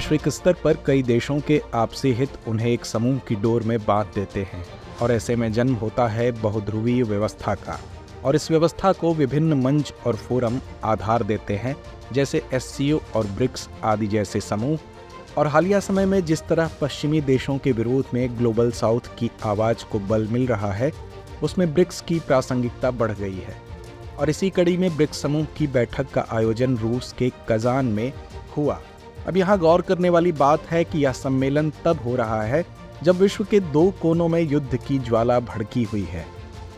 वैश्विक स्तर पर कई देशों के आपसी हित उन्हें एक समूह की डोर में बांध देते हैं और ऐसे में जन्म होता है बहुध्रुवीय व्यवस्था का। और इस व्यवस्था को विभिन्न मंच और फोरम आधार देते हैं, जैसे एससीओ और ब्रिक्स आदि जैसे समूह। और हालिया समय में जिस तरह पश्चिमी देशों के विरोध में ग्लोबल साउथ की आवाज को बल मिल रहा है, उसमें ब्रिक्स की प्रासंगिकता बढ़ गई है। और इसी कड़ी में ब्रिक्स समूह की बैठक का आयोजन रूस के कजान में हुआ। अब यहाँ गौर करने वाली बात है कि यह सम्मेलन तब हो रहा है जब विश्व के दो कोनों में युद्ध की ज्वाला भड़की हुई है।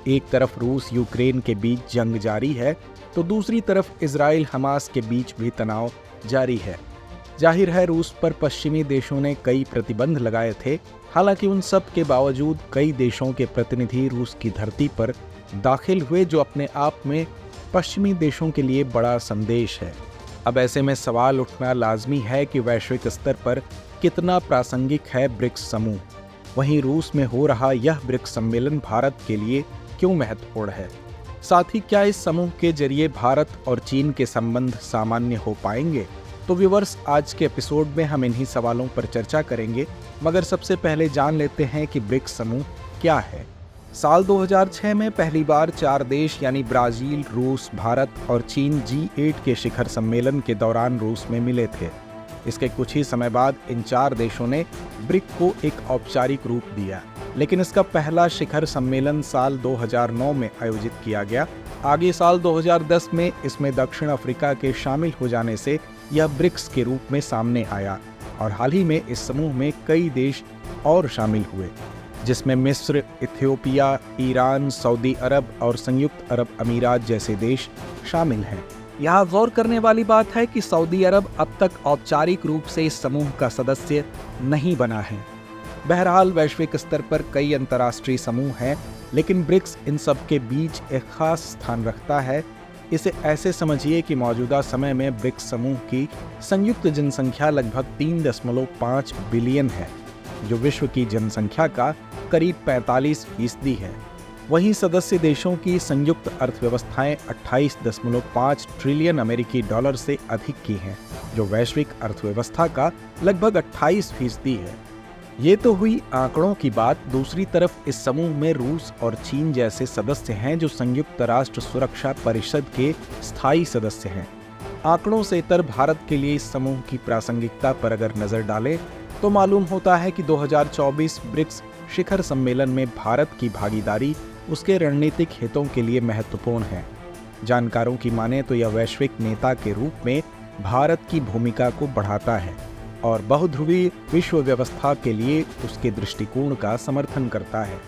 एक तरफ रूस यूक्रेन के बीच जंग जारी है, तो दूसरी तरफ इजराइल हमास के बीच भी तनाव जारी है। जाहिर है रूस पर पश्चिमी देशों ने कई प्रतिबंध लगाए थे। हालांकि उन सब के बावजूद कई देशों के प्रतिनिधि रूस की धरती पर दाखिल हुए, जो अपने आप में पश्चिमी देशों के लिए बड़ा संदेश है। अब ऐसे में सवाल उठना लाजमी है कि वैश्विक स्तर पर कितना प्रासंगिक है ब्रिक्स समूह। वहीं रूस में हो रहा यह ब्रिक्स सम्मेलन भारत के लिए क्यों महत्वपूर्ण है? साथ ही क्या इस समूह के जरिए भारत और चीन के संबंध सामान्य हो पाएंगे? तो व्यूअर्स, आज के एपिसोड में हम इन्हीं सवालों पर चर्चा करेंगे। मगर सबसे पहले जान लेते हैं कि ब्रिक्स समूह क्या है। साल 2006 में पहली बार 4 देश यानी ब्राजील, रूस, भारत और चीन G8 के शिखर सम्मेलन के दौरान रूस में मिले थे। इसके कुछ ही समय बाद इन 4 देशों ने ब्रिक को एक औपचारिक रूप दिया, लेकिन इसका पहला शिखर सम्मेलन साल 2009 में आयोजित किया गया। आगे साल 2010 में इसमें दक्षिण अफ्रीका के शामिल हो जाने से यह ब्रिक्स के रूप में सामने आया और हाल ही में इस समूह में कई देश और शामिल हुए, जिसमें मिस्र, इथियोपिया, ईरान, सऊदी अरब और संयुक्त अरब अमीरात जैसे देश शामिल हैं। यहाँ गौर करने वाली बात है कि सऊदी अरब अब तक औपचारिक रूप से इस समूह का सदस्य नहीं बना है। बहरहाल वैश्विक स्तर पर कई अंतर्राष्ट्रीय समूह हैं, लेकिन ब्रिक्स इन सब के बीच एक खास स्थान रखता है। इसे ऐसे समझिए कि मौजूदा समय में ब्रिक्स समूह की संयुक्त जनसंख्या लगभग 3.5 बिलियन है, जो विश्व की जनसंख्या का करीब 45% है। वहीं सदस्य देशों की संयुक्त अर्थव्यवस्थाएं 28.5 ट्रिलियन अमेरिकी डॉलर से अधिक की हैं, जो वैश्विक अर्थव्यवस्था का लगभग 28% है। ये तो हुई आंकड़ों की बात। दूसरी तरफ इस समूह में रूस और चीन जैसे सदस्य हैं, जो संयुक्त राष्ट्र सुरक्षा परिषद के स्थायी सदस्य हैं। आंकड़ों से इतर भारत के लिए इस समूह की प्रासंगिकता पर अगर नजर डालें तो मालूम होता है कि 2024 ब्रिक्स शिखर सम्मेलन में भारत की भागीदारी उसके रणनीतिक हितों के लिए महत्वपूर्ण है। जानकारों की माने तो यह वैश्विक नेता के रूप में भारत की भूमिका को बढ़ाता है और बहुध्रुवीय विश्व व्यवस्था के लिए उसके दृष्टिकोण का समर्थन करता है।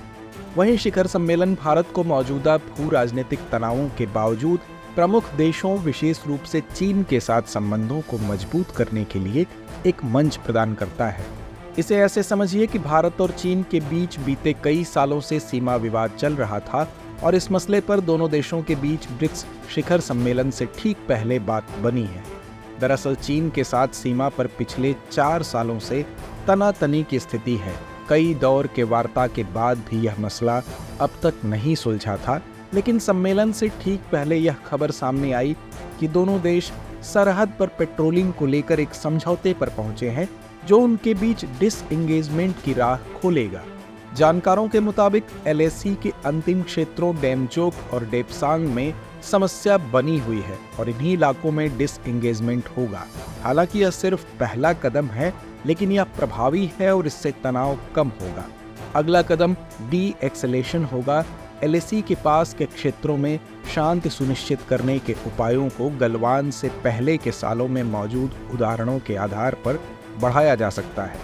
वहीं शिखर सम्मेलन भारत को मौजूदा भू राजनीतिक तनावों के बावजूद प्रमुख देशों, विशेष रूप से चीन के साथ संबंधों को मजबूत करने के लिए एक मंच प्रदान करता है। इसे ऐसे समझिए कि भारत और चीन के बीच बीते कई सालों से सीमा विवाद चल रहा था और इस मसले पर दोनों देशों के बीच ब्रिक्स शिखर सम्मेलन से ठीक पहले बात बनी है। दरअसल चीन के साथ सीमा पर पिछले 4 सालों से तनातनी की स्थिति है। कई दौर के वार्ता के बाद भी यह मसला अब तक नहीं सुलझा था, लेकिन सम्मेलन से ठीक पहले यह खबर सामने आई कि दोनों देश सरहद पर पेट्रोलिंग को लेकर एक समझौते पर पहुंचे हैं, जो उनके बीच डिसएंगेजमेंट की राह खोलेगा। जानकारों के मुताबिक LAC के अंतिम क्षेत्रों डेमचोक और डेपसांग में समस्या बनी हुई है और इन्हीं इलाकों में डिसएंगेजमेंट होगा। हालांकि यह सिर्फ पहला कदम है, लेकिन यह प्रभावी है और इससे तनाव कम होगा। अगला कदम डी-एक्सेलेशन होगा। LAC के पास के क्षेत्रों में शांति सुनिश्चित करने के उपायों को गलवान से पहले के सालों में मौजूद उदाहरणों के आधार पर बढ़ाया जा सकता है।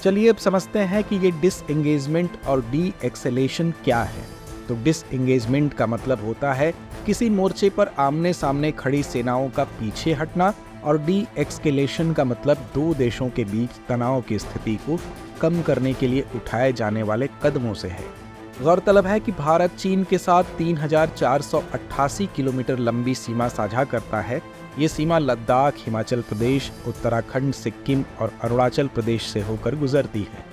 चलिए अब समझते हैं कि ये डिसएंगेजमेंट और डी-एक्सेलेशन क्या है। तो डिसएंगेजमेंट का मतलब होता है किसी मोर्चे पर आमने सामने खड़ी सेनाओं का पीछे हटना और डी-एक्सेलेशन का मतलब 2 देशों के बीच तनाव की स्थिति को कम करने के लिए उठाए जाने वाले कदमों से है। गौरतलब है कि भारत चीन के साथ 3,488 किलोमीटर लंबी सीमा साझा करता है। ये सीमा लद्दाख, हिमाचल प्रदेश, उत्तराखंड, सिक्किम और अरुणाचल प्रदेश से होकर गुजरती है।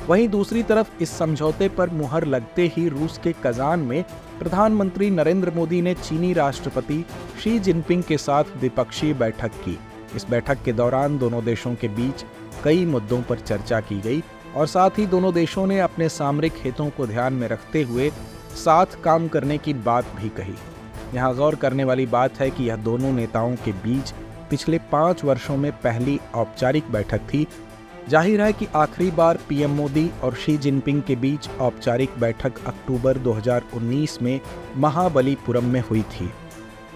वहीं दूसरी तरफ इस समझौते पर मुहर लगते ही रूस के कजान में प्रधानमंत्री नरेंद्र मोदी ने चीनी राष्ट्रपति शी जिनपिंग के साथ द्विपक्षीय बैठक की। इस बैठक के दौरान दोनों देशों के बीच कई मुद्दों पर चर्चा की गई और साथ ही दोनों देशों ने अपने सामरिक हितों को ध्यान में रखते हुए साथ काम करने की बात भी कही। यहाँ गौर करने वाली बात है कि यह दोनों नेताओं के बीच पिछले 5 वर्षों में पहली औपचारिक बैठक थी। जाहिर है कि आखिरी बार पीएम मोदी और शी जिनपिंग के बीच औपचारिक बैठक अक्टूबर 2019 में महाबलीपुरम में हुई थी।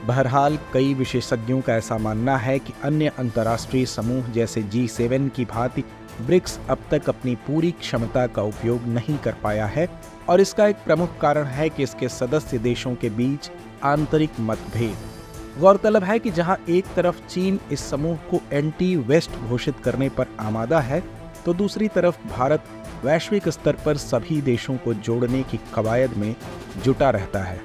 बहरहाल कई विशेषज्ञों का ऐसा मानना है कि अन्य अंतर्राष्ट्रीय समूह जैसे G7 की भांति ब्रिक्स अब तक अपनी पूरी क्षमता का उपयोग नहीं कर पाया है और इसका एक प्रमुख कारण है कि इसके सदस्य देशों के बीच आंतरिक मतभेद। गौरतलब है कि जहां एक तरफ चीन इस समूह को एंटी वेस्ट घोषित करने पर आमादा है, तो दूसरी तरफ भारत वैश्विक स्तर पर सभी देशों को जोड़ने की कवायद में जुटा रहता है।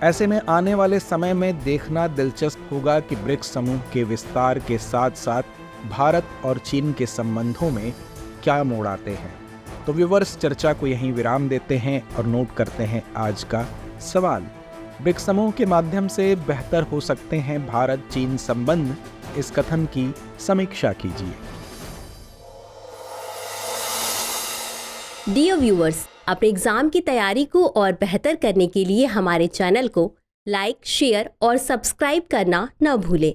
ऐसे में आने वाले समय में देखना दिलचस्प होगा कि ब्रिक्स समूह के विस्तार के साथ साथ भारत और चीन के संबंधों में क्या मोड़ आते हैं। तो व्यूअर्स, चर्चा को यहीं विराम देते हैं और नोट करते हैं आज का सवाल। ब्रिक्स समूह के माध्यम से बेहतर हो सकते हैं भारत चीन संबंध, इस कथन की समीक्षा कीजिए। डियर व्यूअर्स, अपने एग्जाम की तैयारी को और बेहतर करने के लिए हमारे चैनल को लाइक, शेयर और सब्सक्राइब करना न भूलें।